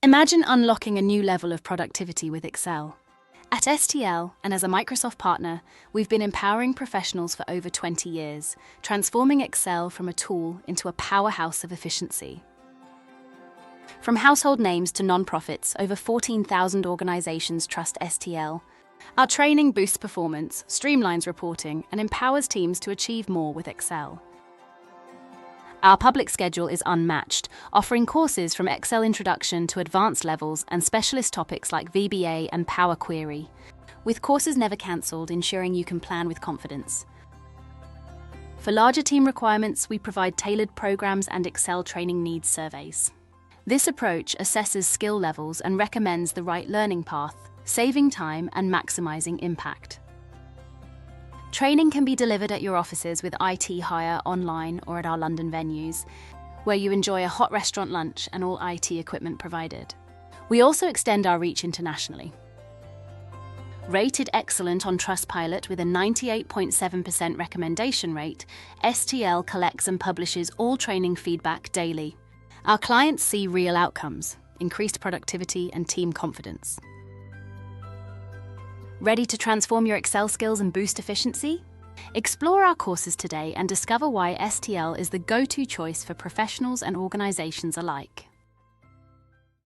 Imagine unlocking a new level of productivity with Excel. At STL, and as a Microsoft partner, we've been empowering professionals for over 20 years, transforming Excel from a tool into a powerhouse of efficiency. From household names to nonprofits, over 14,000 organizations trust STL. Our training boosts performance, streamlines reporting, and empowers teams to achieve more with Excel. Our public schedule is unmatched, offering courses from Excel introduction to advanced levels and specialist topics like VBA and Power Query, with courses never cancelled, ensuring you can plan with confidence. For larger team requirements, we provide tailored programs and Excel training needs surveys. This approach assesses skill levels and recommends the right learning path, saving time and maximizing impact. Training can be delivered at your offices with IT hire online or at our London venues, where you enjoy a hot restaurant lunch and all IT equipment provided. We also extend our reach internationally. Rated excellent on Trustpilot with a 98.7% recommendation rate, STL collects and publishes all training feedback daily. Our clients see real outcomes, increased productivity and team confidence. Ready to transform your Excel skills and boost efficiency? Explore our courses today and discover why STL is the go-to choice for professionals and organizations alike.